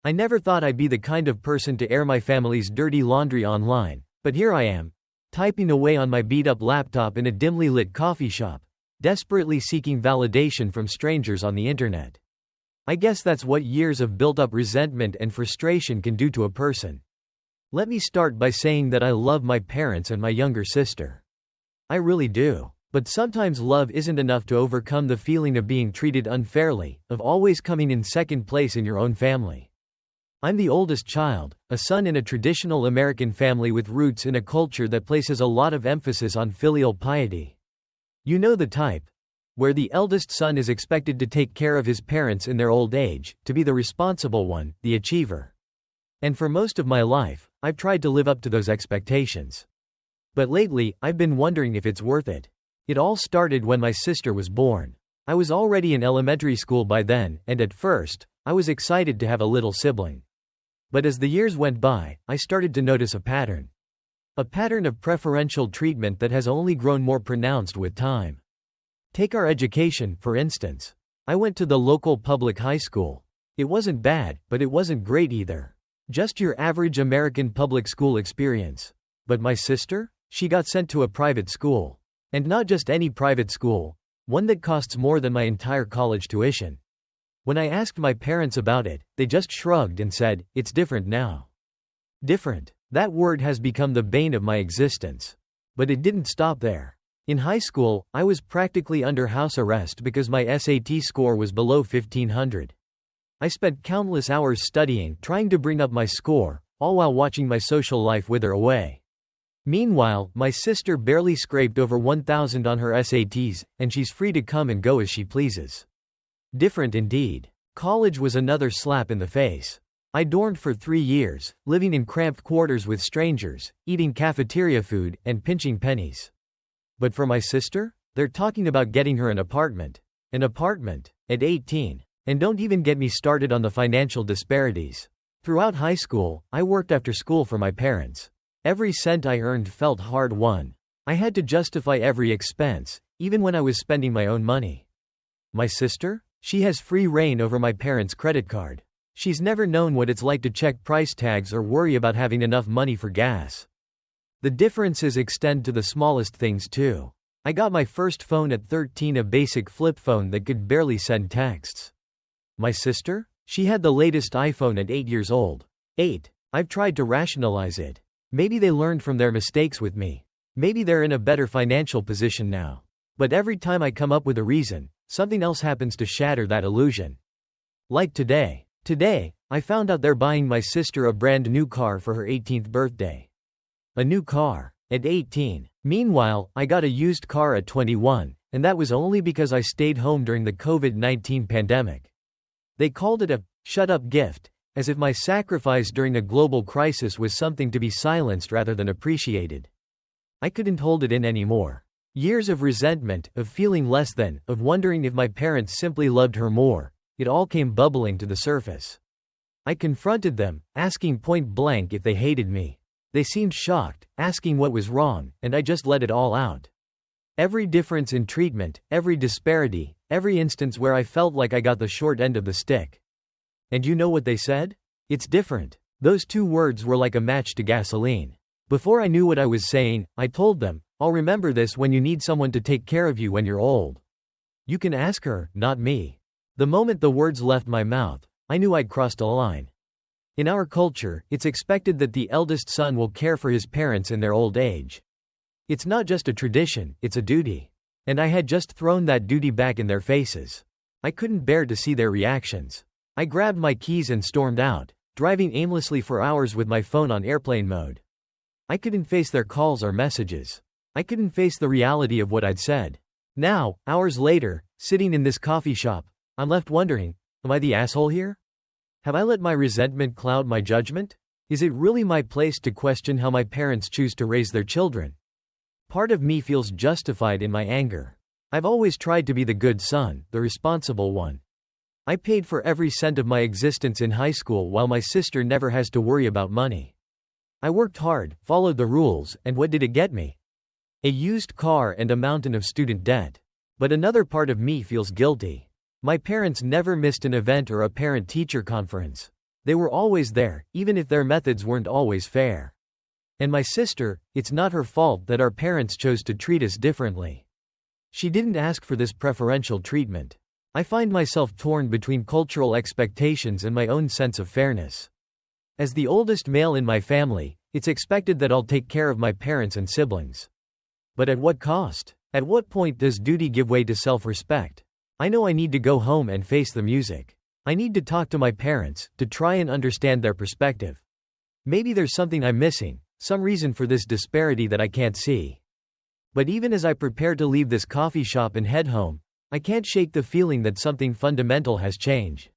I never thought I'd be the kind of person to air my family's dirty laundry online, but here I am, typing away on my beat-up laptop in a dimly lit coffee shop, desperately seeking validation from strangers on the internet. I guess that's what years of built-up resentment and frustration can do to a person. Let me start by saying that I love my parents and my younger sister. I really do. But sometimes love isn't enough to overcome the feeling of being treated unfairly, of always coming in second place in your own family. I'm the oldest child, a son in a traditional American family with roots in a culture that places a lot of emphasis on filial piety. You know the type, where the eldest son is expected to take care of his parents in their old age, to be the responsible one, the achiever. And for most of my life, I've tried to live up to those expectations. But lately, I've been wondering if it's worth it. It all started when my sister was born. I was already in elementary school by then, and at first, I was excited to have a little sibling. But as the years went by, I started to notice a pattern. A pattern of preferential treatment that has only grown more pronounced with time. Take our education, for instance. I went to the local public high school. It wasn't bad, but it wasn't great either. Just your average American public school experience. But my sister? She got sent to a private school. And not just any private school, one that costs more than my entire college tuition. When I asked my parents about it, they just shrugged and said, "It's different now." Different. That word has become the bane of my existence. But it didn't stop there. In high school, I was practically under house arrest because my SAT score was below 1500. I spent countless hours studying, trying to bring up my score, all while watching my social life wither away. Meanwhile, my sister barely scraped over 1,000 on her SATs, and she's free to come and go as she pleases. Different indeed. College was another slap in the face. I dormed for 3 years, living in cramped quarters with strangers, eating cafeteria food, and pinching pennies. But for my sister, they're talking about getting her an apartment. An apartment? At 18. And don't even get me started on the financial disparities. Throughout high school, I worked after school for my parents. Every cent I earned felt hard-won. I had to justify every expense, even when I was spending my own money. My sister? She has free reign over my parents' credit card. She's never known what it's like to check price tags or worry about having enough money for gas. The differences extend to the smallest things too. I got my first phone at 13, a basic flip phone that could barely send texts. My sister? She had the latest iPhone at 8 years old. 8. I've tried to rationalize it. Maybe they learned from their mistakes with me. Maybe they're in a better financial position now. But every time I come up with a reason, something else happens to shatter that illusion. Like today. Today, I found out they're buying my sister a brand new car for her 18th birthday. A new car. At 18. Meanwhile, I got a used car at 21, and that was only because I stayed home during the COVID-19 pandemic. They called it a shut-up gift, as if my sacrifice during a global crisis was something to be silenced rather than appreciated. I couldn't hold it in anymore. Years of resentment, of feeling less than, of wondering if my parents simply loved her more, it all came bubbling to the surface. I confronted them, asking point blank if they hated me. They seemed shocked, asking what was wrong, and I just let it all out. Every difference in treatment, every disparity, every instance where I felt like I got the short end of the stick. And you know what they said? It's different. Those 2 words were like a match to gasoline. Before I knew what I was saying, I told them, "I'll remember this when you need someone to take care of you when you're old. You can ask her, not me." The moment the words left my mouth, I knew I'd crossed a line. In our culture, it's expected that the eldest son will care for his parents in their old age. It's not just a tradition, it's a duty. And I had just thrown that duty back in their faces. I couldn't bear to see their reactions. I grabbed my keys and stormed out, driving aimlessly for hours with my phone on airplane mode. I couldn't face their calls or messages. I couldn't face the reality of what I'd said. Now, hours later, sitting in this coffee shop, I'm left wondering, am I the asshole here? Have I let my resentment cloud my judgment? Is it really my place to question how my parents choose to raise their children? Part of me feels justified in my anger. I've always tried to be the good son, the responsible one. I paid for every cent of my existence in high school while my sister never has to worry about money. I worked hard, followed the rules, and what did it get me? A used car and a mountain of student debt. But another part of me feels guilty. My parents never missed an event or a parent-teacher conference. They were always there, even if their methods weren't always fair. And my sister, it's not her fault that our parents chose to treat us differently. She didn't ask for this preferential treatment. I find myself torn between cultural expectations and my own sense of fairness. As the oldest male in my family, it's expected that I'll take care of my parents and siblings. But at what cost? At what point does duty give way to self-respect? I know I need to go home and face the music. I need to talk to my parents, to try and understand their perspective. Maybe there's something I'm missing, some reason for this disparity that I can't see. But even as I prepare to leave this coffee shop and head home, I can't shake the feeling that something fundamental has changed.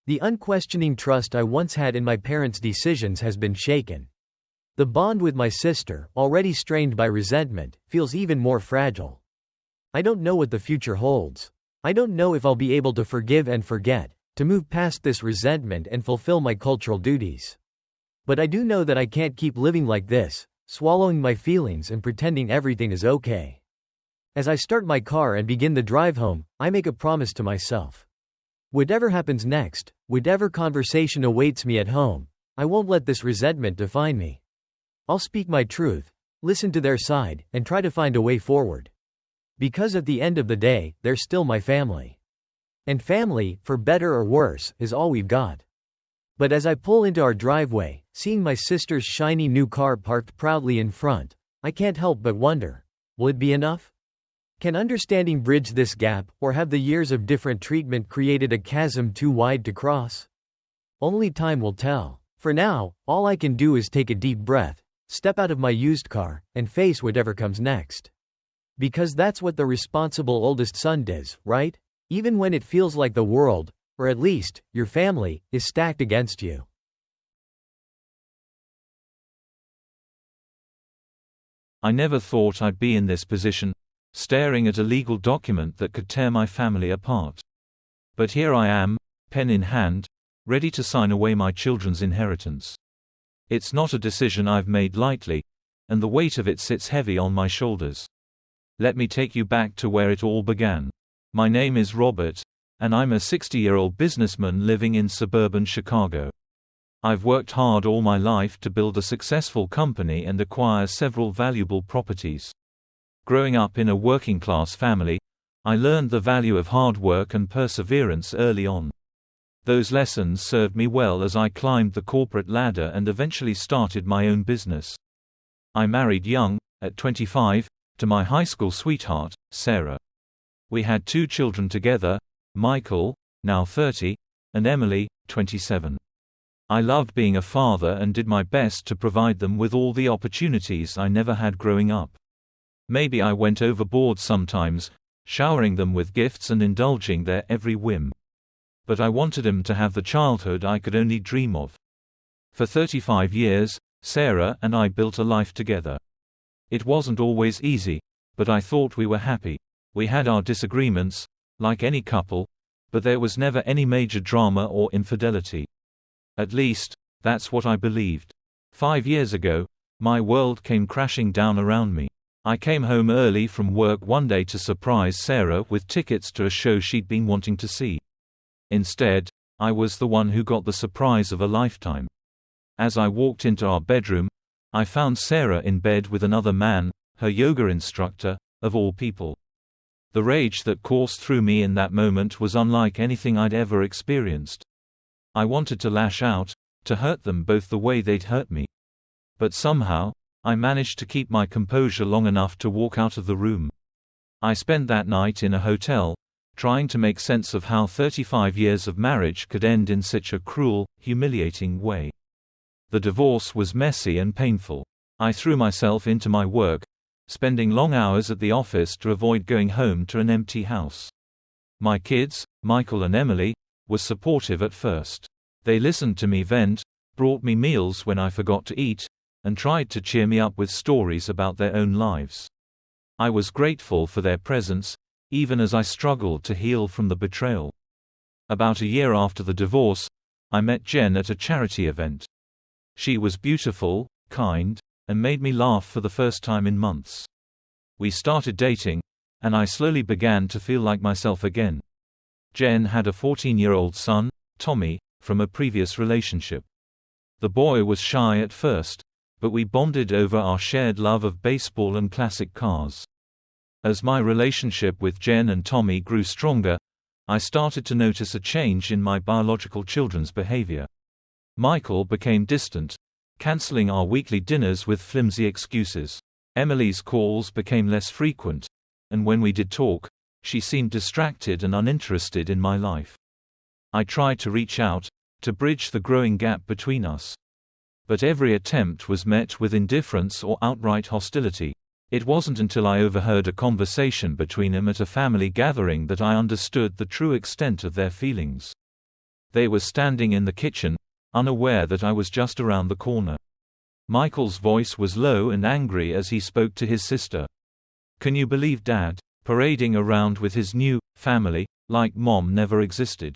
The unquestioning trust I once had in my parents' decisions has been shaken. The bond with my sister, already strained by resentment, feels even more fragile. I don't know what the future holds. I don't know if I'll be able to forgive and forget, to move past this resentment and fulfill my cultural duties. But I do know that I can't keep living like this, swallowing my feelings and pretending everything is okay. As I start my car and begin the drive home, I make a promise to myself. Whatever happens next, whatever conversation awaits me at home, I won't let this resentment define me. I'll speak my truth, listen to their side, and try to find a way forward. Because at the end of the day, they're still my family. And family, for better or worse, is all we've got. But as I pull into our driveway, seeing my sister's shiny new car parked proudly in front, I can't help but wonder, will it be enough? Can understanding bridge this gap, or have the years of different treatment created a chasm too wide to cross? Only time will tell. For now, all I can do is take a deep breath, step out of my used car, and face whatever comes next. Because that's what the responsible oldest son does, right? Even when it feels like the world, or at least, your family, is stacked against you. I never thought I'd be in this position, staring at a legal document that could tear my family apart. But here I am, pen in hand, ready to sign away my children's inheritance. It's not a decision I've made lightly, and the weight of it sits heavy on my shoulders. Let me take you back to where it all began. My name is Robert, and I'm a 60-year-old businessman living in suburban Chicago. I've worked hard all my life to build a successful company and acquire several valuable properties. Growing up in a working-class family, I learned the value of hard work and perseverance early on. Those lessons served me well as I climbed the corporate ladder and eventually started my own business. I married young, at 25, to my high school sweetheart, Sarah. We had 2 children together, Michael, now 30, and Emily, 27. I loved being a father and did my best to provide them with all the opportunities I never had growing up. Maybe I went overboard sometimes, showering them with gifts and indulging their every whim. But I wanted them to have the childhood I could only dream of. For 35 years, Sarah and I built a life together. It wasn't always easy, but I thought we were happy. We had our disagreements, like any couple, but there was never any major drama or infidelity. At least, that's what I believed. 5 years ago, my world came crashing down around me. I came home early from work one day to surprise Sarah with tickets to a show she'd been wanting to see. Instead, I was the one who got the surprise of a lifetime. As I walked into our bedroom, I found Sarah in bed with another man, her yoga instructor, of all people. The rage that coursed through me in that moment was unlike anything I'd ever experienced. I wanted to lash out, to hurt them both the way they'd hurt me. But somehow, I managed to keep my composure long enough to walk out of the room. I spent that night in a hotel, trying to make sense of how 35 years of marriage could end in such a cruel, humiliating way. The divorce was messy and painful. I threw myself into my work, spending long hours at the office to avoid going home to an empty house. My kids, Michael and Emily, were supportive at first. They listened to me vent, brought me meals when I forgot to eat, and tried to cheer me up with stories about their own lives. I was grateful for their presence, even as I struggled to heal from the betrayal. About a year after the divorce, I met Jen at a charity event. She was beautiful, kind, and made me laugh for the first time in months. We started dating, and I slowly began to feel like myself again. Jen had a 14-year-old son, Tommy, from a previous relationship. The boy was shy at first, but we bonded over our shared love of baseball and classic cars. As my relationship with Jen and Tommy grew stronger, I started to notice a change in my biological children's behavior. Michael became distant, canceling our weekly dinners with flimsy excuses. Emily's calls became less frequent, and when we did talk, she seemed distracted and uninterested in my life. I tried to reach out, to bridge the growing gap between us. But every attempt was met with indifference or outright hostility. It wasn't until I overheard a conversation between them at a family gathering that I understood the true extent of their feelings. They were standing in the kitchen, unaware that I was just around the corner. Michael's voice was low and angry as he spoke to his sister. "Can you believe Dad, parading around with his new family, like Mom never existed?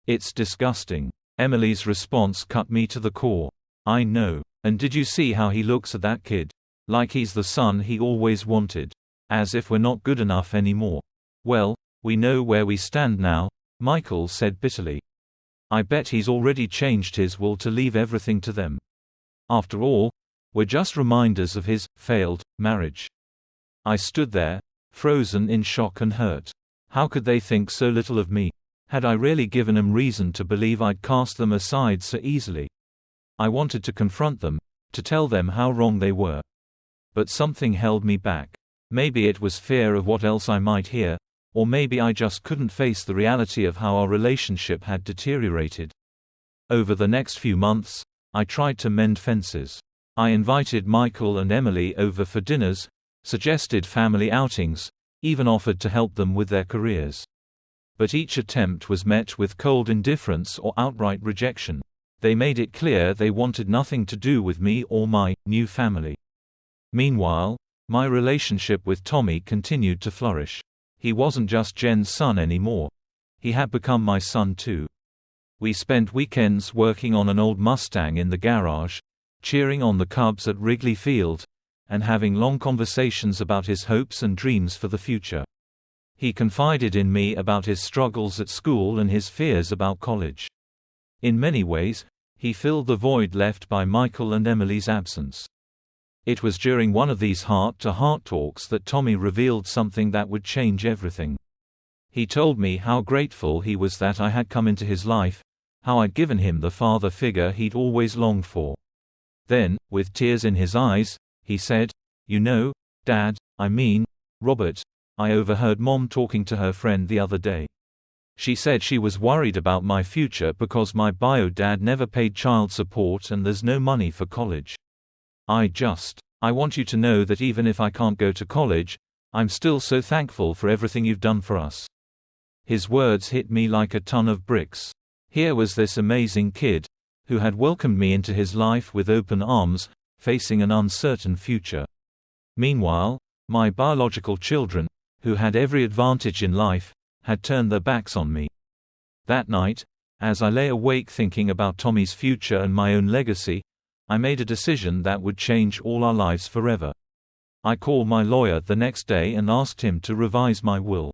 It's disgusting." Emily's response cut me to the core. "I know. And did you see how he looks at that kid? Like he's the son he always wanted. As if we're not good enough anymore." "Well, we know where we stand now," Michael said bitterly. "I bet he's already changed his will to leave everything to them. After all, we're just reminders of his failed marriage." I stood there, frozen in shock and hurt. How could they think so little of me? Had I really given them reason to believe I'd cast them aside so easily? I wanted to confront them, to tell them how wrong they were. But something held me back. Maybe it was fear of what else I might hear, or maybe I just couldn't face the reality of how our relationship had deteriorated. Over the next few months, I tried to mend fences. I invited Michael and Emily over for dinners, suggested family outings, even offered to help them with their careers. But each attempt was met with cold indifference or outright rejection. They made it clear they wanted nothing to do with me or my new family. Meanwhile, my relationship with Tommy continued to flourish. He wasn't just Jen's son anymore. He had become my son too. We spent weekends working on an old Mustang in the garage, cheering on the Cubs at Wrigley Field, and having long conversations about his hopes and dreams for the future. He confided in me about his struggles at school and his fears about college. In many ways, he filled the void left by Michael and Emily's absence. It was during one of these heart-to-heart talks that Tommy revealed something that would change everything. He told me how grateful he was that I had come into his life, how I'd given him the father figure he'd always longed for. Then, with tears in his eyes, he said, "You know, Dad, Robert, I overheard Mom talking to her friend the other day. She said she was worried about my future because my bio dad never paid child support and there's no money for college. I want you to know that even if I can't go to college, I'm still so thankful for everything you've done for us." His words hit me like a ton of bricks. Here was this amazing kid, who had welcomed me into his life with open arms, facing an uncertain future. Meanwhile, my biological children, who had every advantage in life, had turned their backs on me. That night, as I lay awake thinking about Tommy's future and my own legacy, I made a decision that would change all our lives forever. I called my lawyer the next day and asked him to revise my will.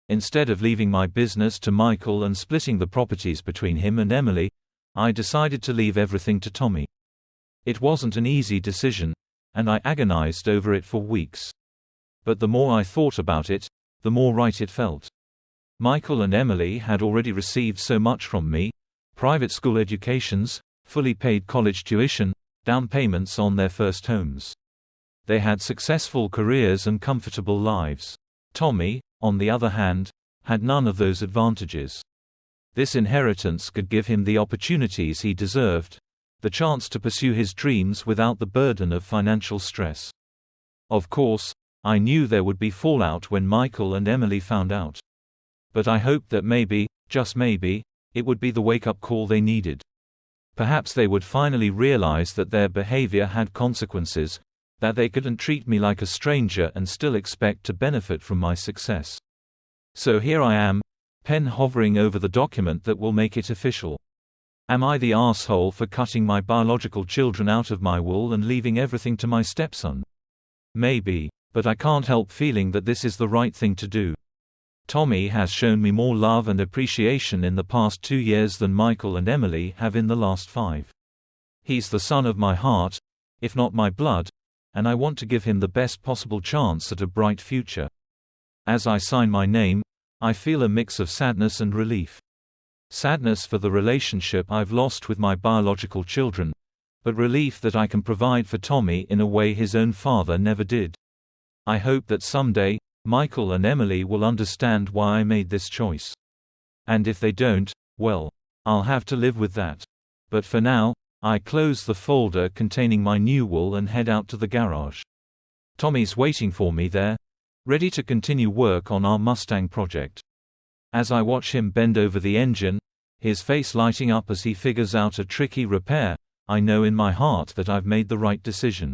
Instead of leaving my business to Michael and splitting the properties between him and Emily, I decided to leave everything to Tommy. It wasn't an easy decision, and I agonized over it for weeks. But the more I thought about it, the more right it felt. Michael and Emily had already received so much from me: private school educations, fully paid college tuition, down payments on their first homes. They had successful careers and comfortable lives. Tommy, on the other hand, had none of those advantages. This inheritance could give him the opportunities he deserved, the chance to pursue his dreams without the burden of financial stress. Of course, I knew there would be fallout when Michael and Emily found out. But I hoped that maybe, just maybe, it would be the wake-up call they needed. Perhaps they would finally realize that their behavior had consequences, that they couldn't treat me like a stranger and still expect to benefit from my success. So here I am, pen hovering over the document that will make it official. Am I the asshole for cutting my biological children out of my will and leaving everything to my stepson? Maybe, but I can't help feeling that this is the right thing to do. Tommy has shown me more love and appreciation in the past 2 years than Michael and Emily have in the last 5. He's the son of my heart, if not my blood, and I want to give him the best possible chance at a bright future. As I sign my name, I feel a mix of sadness and relief. Sadness for the relationship I've lost with my biological children, but relief that I can provide for Tommy in a way his own father never did. I hope that someday, Michael and Emily will understand why I made this choice. And if they don't, well, I'll have to live with that. But for now, I close the folder containing my new wool and head out to the garage. Tommy's waiting for me there, ready to continue work on our Mustang project. As I watch him bend over the engine, his face lighting up as he figures out a tricky repair, I know in my heart that I've made the right decision.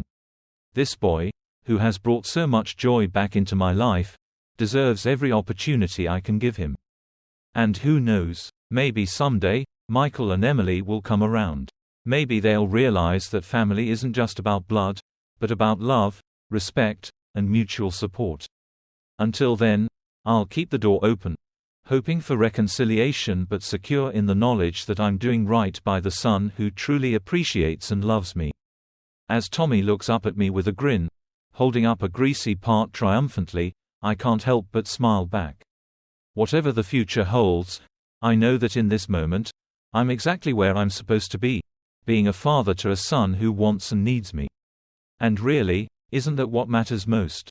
This boy, who has brought so much joy back into my life, deserves every opportunity I can give him. And who knows, maybe someday, Michael and Emily will come around. Maybe they'll realize that family isn't just about blood, but about love, respect, and mutual support. Until then, I'll keep the door open, hoping for reconciliation but secure in the knowledge that I'm doing right by the son who truly appreciates and loves me. As Tommy looks up at me with a grin, holding up a greasy part triumphantly, I can't help but smile back. Whatever the future holds, I know that in this moment, I'm exactly where I'm supposed to be, being a father to a son who wants and needs me. And really, isn't that what matters most?